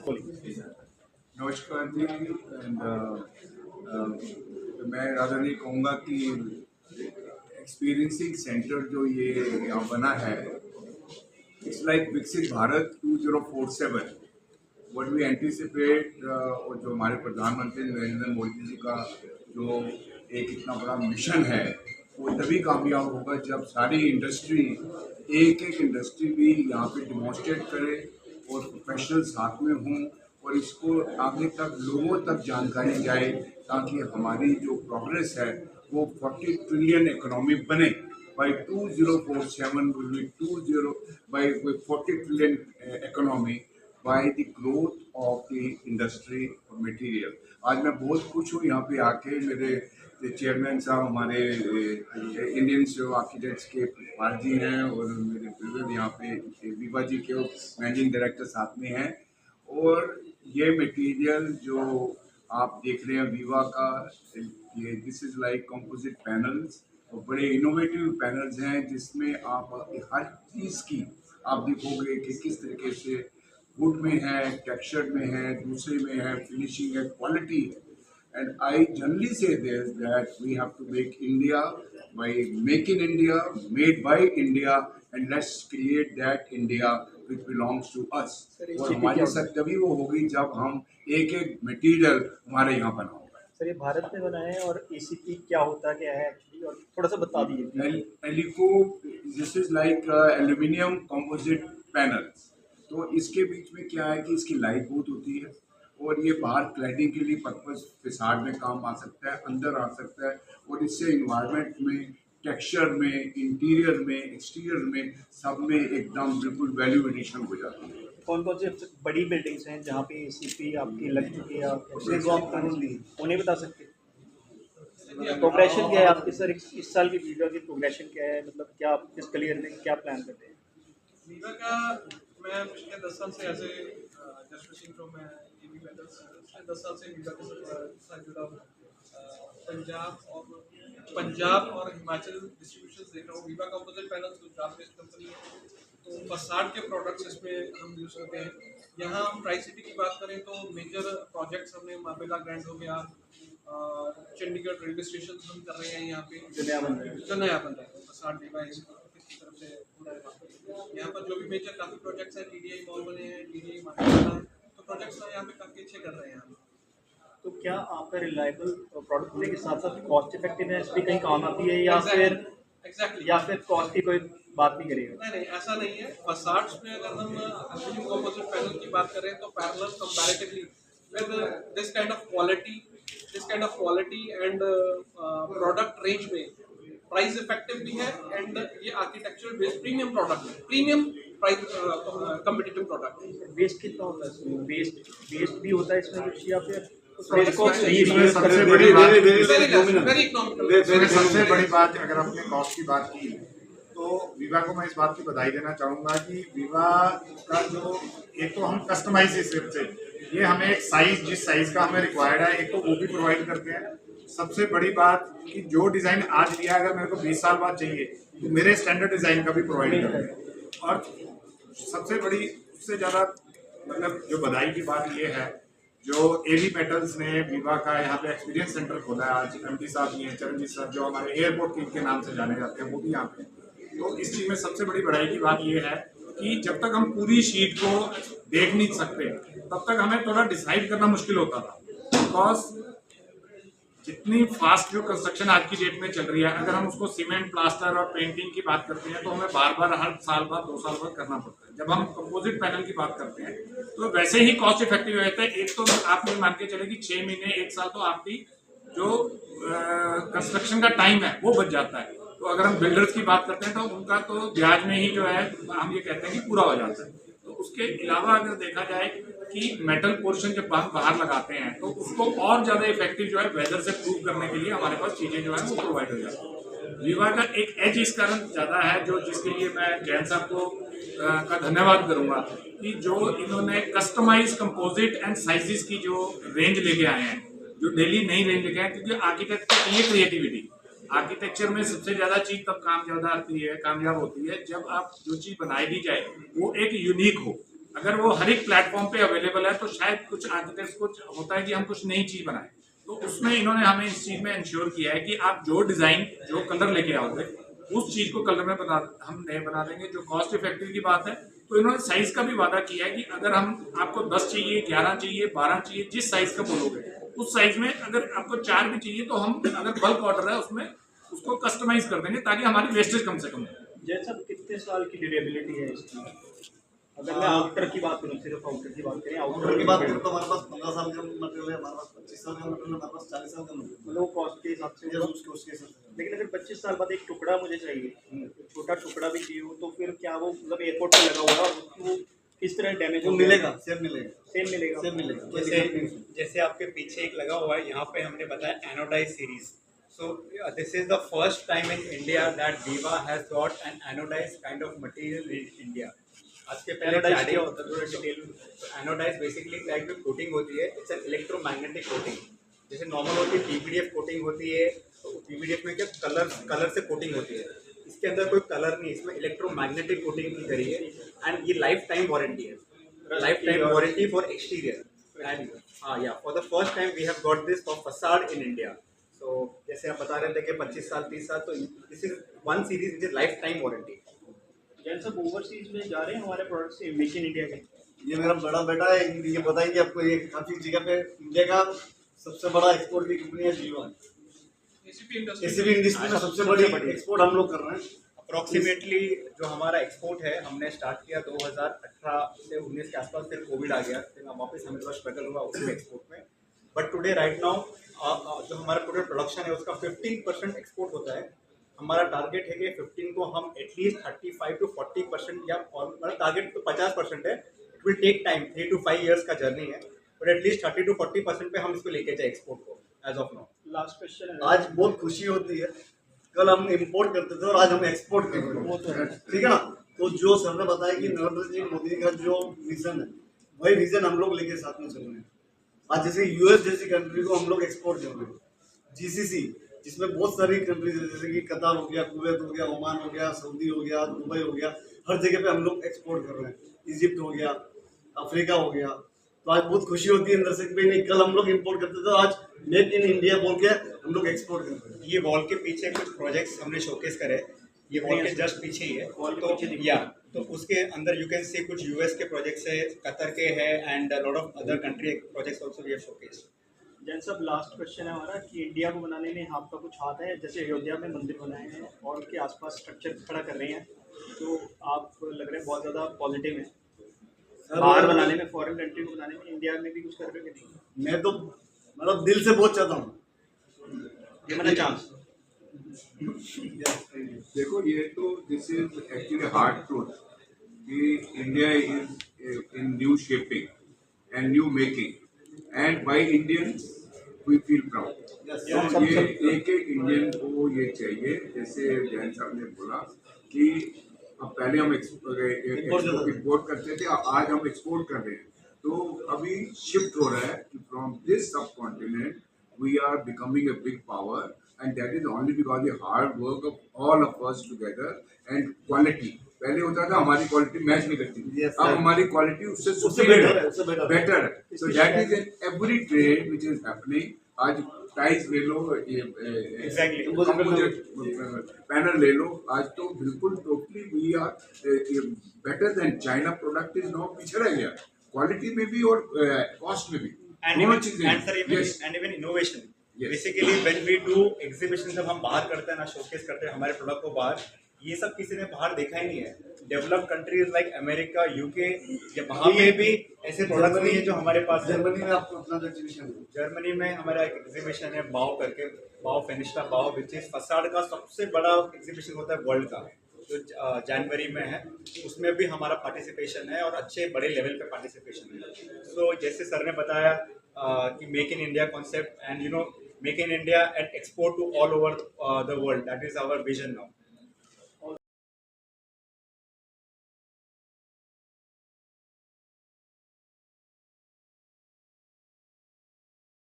नमस्कार जी एंड मैं राधा नहीं कहूँगा कि एक्सपीरियंसिंग सेंटर जो ये यहाँ बना है, इट्स लाइक विकसित भारत 2047। व्हाट वी एंटिसिपेट और जो हमारे प्रधानमंत्री नरेंद्र मोदी जी का जो एक इतना बड़ा मिशन है, वो तभी कामयाब होगा जब सारी इंडस्ट्री, एक एक इंडस्ट्री भी यहाँ पे डिमॉन्स्ट्रेट करे और प्रोफेशनल साथ में हों और इसको आगे तक लोगों तक जानकारी जाए, ताकि हमारी जो प्रोग्रेस है वो 40 ट्रिलियन इकोनॉमी बने। By 2047 will be 20 by 40 trillion economy by the growth of the industry of material। आज मैं बहुत खुश हूँ यहाँ पे आके। मेरे चेयरमैन साहब हमारे इंडियन जो आर्किटेक्ट्स के पाल जी हैं और मेरे ब्रदर यहाँ पे विवा जी के मैनेजिंग डायरेक्टर साथ में हैं। और ये मटेरियल जो आप देख रहे हैं विवा का, ये this is like composite panels और बड़े इनोवेटिव पैनल्स हैं जिसमें आप हर चीज़ की आप देखोगे कि किस तरीके से वुड में है, टेक्सचर में है, दूसरे में है, फिनिशिंग है, क्वालिटी है। And I generally say this that we have to make India by make in India, made by India, and let's create that India which belongs to us। और हमारे साथ तभी वो होगी जब हम एक एक मटेरियल हमारे यहाँ बना होगा। सर, ये भारत में बना है और एसीपी क्या होता क्या है एक्चुअली, और थोड़ा सा बता दीजिए। एलिको this is like aluminium composite panels. तो इसके बीच में क्या है कि इसकी लाइफ बहुत होती है और ये बाहर क्लैडिंग के लिए पर्पज फिसाड में काम आ सकता है, अंदर आ सकता है और इससे इन्वायरमेंट में, टेक्सचर में, इंटीरियर में, एक्सटीरियर में सब में एकदम बिल्कुल वैल्यू एडिशन हो जाती है। कौन कौन से बड़ी बिल्डिंग्स हैं जहाँ पे एसीपी आपकी लग चुकी है, उन्हें बता सकते हैं? प्रोग्रेशन क्या है आपकी सर, इस साल की वीवा की प्रोग्रेशन क्या है, मतलब क्या आप किस कलियर में क्या प्लान करते हैं? वीवा का मैं पिछले 10 साल से ऐसे जस्ट मशीन फ्रॉम मैं एबी मेटल्स पिछले 10 साल से वीवा के साथ जुड़ा हूँ। पंजाब और हिमाचल डिस्ट्रीब्यूशन देख रहा हूँ। Viva composite panels Gujarat based company है, तो फसाड के प्रोडक्ट्स इसमें हम यूज़ करते हैं। यहाँ हम ट्राई सिटी की बात करें तो मेजर प्रोजेक्ट्स हमने मार्बेला ग्रैंड हो गया, चंडीगढ़ रेलवे स्टेशन हम कर रहे हैं यहाँ पे, जो नया बन रहा है फसाड डिवाइस की तरफ से पूरा यहाँ पर जो भी मेजर काफ़ी प्रोजेक्ट्स हैं, टीडीआई मॉल बने हैं, टीडीआई मार्केट है, तो प्रोजेक्ट्स यहाँ पे काफ़ी अच्छे कर रहे हैं हम। तो क्या आपका रिलायबल प्रोडक्ट होने के साथ साथ कॉस्ट इफेक्टिवनेस भी कहीं काम आती है या फिर या फिर कॉस्ट की कोई बात नहीं करेगा? नहीं, ऐसा नहीं है। फसाड्स में अगर हम एल्यूमिनियम कंपोजिट पैनल की बात करें तो parallel comparatively with this kind of quality and product range में प्राइस इफेक्टिव भी है एंड ये आर्किटेक्चरल बेस्ड प्रीमियम प्रोडक्ट है, प्रीमियम प्राइस कॉम्पिटिटिव प्रोडक्ट है। वेस्ट कितना होता है इसमें? वेस्ट भी होता है इसमें कुछ या फिर सबसे बड़ी बात अगर आपने कॉस्ट की बात की तो वीवा को मैं इस बात की बधाई देना चाहूँगा कि वीवा का जो एक तो हम कस्टमाइज से ये हमें एक साइज जिस साइज का हमें रिक्वायर्ड है एक तो वो भी प्रोवाइड करते हैं। सबसे बड़ी बात कि जो डिज़ाइन आज लिया अगर मेरे को 20 साल बाद चाहिए तो मेरे स्टैंडर्ड डिज़ाइन का भी प्रोवाइड करते हैं। और सबसे बड़ी उससे ज़्यादा मतलब जो बधाई की बात ये है, जो एबी मेटल्स ने वीवा का यहाँ पे एक्सपीरियंस सेंटर खोला है, आज एमडी साहब भी हैं, चरणजीत साहब जो हमारे एयरपोर्ट किंग के नाम से जाने जाते हैं, वो भी यहाँ पे। तो इस चीज़ में सबसे बड़ी बड़ाई की बात ये है कि जब तक हम पूरी शीट को देख नहीं सकते तब तक हमें थोड़ा डिसाइड करना मुश्किल होता था, बिकॉज जितनी फास्ट जो कंस्ट्रक्शन आज की डेट में चल रही है, अगर हम उसको सीमेंट, प्लास्टर और पेंटिंग की बात करते हैं तो हमें बार बार हर साल बाद 2 साल बाद करना पड़ता है। जब हम कंपोजिट पैनल की बात करते हैं तो वैसे ही कॉस्ट इफेक्टिव रहता है। एक तो आप नहीं मान के चले कि 6 महीने 1 साल तो आपकी जो कंस्ट्रक्शन का टाइम है वो बच जाता है। तो अगर हम बिल्डर्स की बात करते हैं तो उनका तो ब्याज में ही जो है हम ये कहते हैं कि पूरा हो जाता है। तो उसके अलावा अगर देखा जाए कि मेटल पोर्शन जब हम बाहर लगाते हैं तो उसको और ज़्यादा इफेक्टिव जो है वेदर से प्रूव करने के लिए हमारे पास चीज़ें जो है वो प्रोवाइड हो जाती है। वीवा का एक एज इस कारण ज़्यादा है जो जिसके लिए मैं जैन साहब को का धन्यवाद करूँगा कि जो इन्होंने कस्टमाइज कंपोजिट एंड साइजेस की जो रेंज लेके आए हैं, जो डेली नई रेंज लेके आए, क्योंकि आर्किटेक्ट की ये क्रिएटिविटी आर्किटेक्चर में सबसे ज़्यादा चीज़ तब कामयाब होती है जब आप जो चीज़ बनाई दी जाए वो एक यूनिक हो। अगर वो हर एक प्लेटफॉर्म पे अवेलेबल है तो शायद कुछ आर्किटेक्ट्स कुछ होता है कि हम कुछ नई चीज बनाएं। तो उसमें इन्होंने हमें इस चीज में इंश्योर किया है कि आप जो डिजाइन जो कलर लेके आओगे उस चीज को कलर में हम नए बना देंगे। जो कॉस्ट इफेक्टिव की बात है, तो इन्होंने साइज का भी वादा किया है कि अगर हम आपको 10 चाहिए, 11 चाहिए, 12 चाहिए, जिस साइज का बोलोगे उस साइज में, अगर आपको 4 भी चाहिए तो हम अगर बल्क ऑर्डर है उसमें उसको कस्टमाइज कर देंगे ताकि हमारी वेस्टेज कम से कम हो। जैसा कितने साल की ड्यूरेबिलिटी है इसकी? अगर मैं आउटर की बात करूँ, सिर्फ आउटर की बात करें, आउटर की बात करें तो हमारे पास 15 साल का मटेरियल है, हमारे पास 25 साल का मटेरियल है, हमारे पास 40 साल का मटेरियल लो कॉस्ट के हिसाब से। है उसके हिसाब से। लेकिन अगर 25 साल बाद एक टुकड़ा मुझे चाहिए, छोटा टुकड़ा भी चाहिए हो, तो फिर क्या वो मतलब एयरपोर्ट पे लगा हुआ है वो किस तरह डैमेज वो मिलेगा, सेम मिलेगा, सेम मिलेगा, सेम मिलेगा। जैसे आपके पीछे एक लगा हुआ है, यहाँ पे हमने बताया anodize series. So this is the first time in India that Viva has got an anodize kind of material in India. आज के पहले एनोडाइज क्या होता है थोड़ा डिटेल में? एनोडाइज बेसिकली टाइप की कोटिंग होती है, इट्स एन इलेक्ट्रोमैग्नेटिक कोटिंग। जैसे नॉर्मल होती है पीवीडीएफ कोटिंग होती है, तो पीवीडीएफ में क्या कलर से कोटिंग होती है, इसके अंदर कोई कलर नहीं, इसमें इलेक्ट्रोमैग्नेटिक कोटिंग की करी है। एंड ये लाइफ टाइम वारंटी है, lifetime warranty for exterior. And हाँ या for the first time we have got this for facade in India. So जैसे आप बता रहे थे कि 25 साल 30 साल, तो this is one series which is life time warranty. Jain सब ओवरसीज में जा रहे हैं हमारे प्रोडक्ट से, मेक इन इंडिया के। ये मेरा बड़ा बेटा है, ये बताएंगे आपको। ये काफी जगह पे इंडिया का सबसे बड़ा एक्सपोर्ट की कंपनी है जीवा। एसीपी एसीबी इंडस्ट्री में सबसे बड़ी एक्सपोर्ट हम लोग कर रहे हैं। अप्रॉक्सीमेटली जो हमारा एक्सपोर्ट है, हमने स्टार्ट किया 2018 से 19 के आसपास, फिर कोविड आ गया, फिर वापस हमें थोड़ा स्ट्रगल हुआ उसमें एक्सपोर्ट में। बट टुडे राइट नाउ जो हमारा टोटल प्रोडक्शन है उसका 15% एक्सपोर्ट होता है। हमारा टारगेट है कि 15 को हम एटलीस्ट 35 to 40% या हमारा टारगेट तो 50% है। It will take time, 3 to 5 years का जर्नी है, बट एटलीस्ट 30 to 40% पे हम इसको लेके जाए एक्सपोर्ट को as of now. Last question है। आज बहुत खुशी होती है, कल हम इम्पोर्ट करते थे और आज हम एक्सपोर्ट कर रहे हैं, ठीक है ना। तो जो सर ने बताया कि नरेंद्र जी मोदी का जो विजन है, वही विजन हम लोग लेके साथ में चल रहे हैं। आज जैसे यूएस जैसी कंट्री को हम लोग एक्सपोर्ट कर रहे हैं, जीसीसी जिसमें बहुत सारी कंट्रीज है, जैसे कि कतार हो गया, कुवैत हो गया, ओमान हो गया, सऊदी हो गया, दुबई हो गया, हर जगह पे हम लोग एक्सपोर्ट कर रहे हैं। इजिप्ट हो गया, अफ्रीका हो गया। तो आज बहुत खुशी होती है अंदर से कि भाई नहीं, कल हम लोग इम्पोर्ट करते थे, आज मेक इन इंडिया बोल के हम लोग एक्सपोर्ट करते हैं। ये वॉल के पीछे कुछ प्रोजेक्ट्स हमने शोकेस करे, ये वॉल के जस्ट पीछे ही है। तो उसके अंदर यू कैन सी कुछ यूएस के प्रोजेक्ट्स है, कतर के है, and lot of other country projects also we have showcased. Jain सब लास्ट क्वेश्चन है हमारा कि इंडिया को बनाने में आपका कुछ हाथ है? जैसे अयोध्या में मंदिर बनाए हैं और उनके आसपास स्ट्रक्चर खड़ा कर रहे हैं, तो आप लग रहे हैं बहुत ज़्यादा पॉजिटिव हैं बाहर बनाने में, फॉरेन कंट्री को बनाने में। इंडिया में भी कुछ कर रहे हो कि नहीं? मैं तो मतलब दिल से बहुत चाहता हूँ, ये मेरा चांस। देखो, ये तो this is actually hard truth कि India is in new shaping and new making, and by Indians we feel proud. तो ये एक इंडियन को ये चाहिए, जैसे जैन साहब ने बोला कि अब पहले हम इम्पोर्ट करते थे, आज हम एक्सपोर्ट कर रहे हैं। तो अभी शिफ्ट हो रहा है कि from this subcontinent we are becoming a big power, and that is only because the hard work of all of us together and quality. पहले होता था हमारी क्वालिटी मैच नहीं करती थी, अब हमारी क्वालिटी उससे सुपीरियर है, बेटर है। So that is in every trade which is happening. आज टाइल्स ले लो, कंपोजिट पैनल ले लो, आज तो बिल्कुल totally we are better than China. Product is now पीछे रह गया क्वालिटी में भी और कॉस्ट में भी, दोनों चीजें। And even innovation basically when we do exhibition, जब हम बाहर करते हैं ना, शोकेस करते हैं हमारे प्रोडक्ट को बाहर, ये सब किसी ने बाहर देखा ही नहीं है। Developed countries like America, UK, वहाँ पे भी ऐसे प्रोडक्ट नहीं है जो हमारे पास है। जर्मनी में आपको अपना जो एग्जीबिशन है, जर्मनी में हमारा एक एग्जीबिशन है बाओ करके, बाओ फिनिश्ता बाओ, विच इज फसाड का सबसे बड़ा एग्जीबिशन होता है वर्ल्ड का, जो जनवरी में है। उसमें भी हमारा पार्टिसिपेशन है और अच्छे बड़े लेवल पे पार्टिसिपेशन है। सो जैसे सर ने बताया कि make in India concept, and you know make in India and export to all over the world, that is our vision now.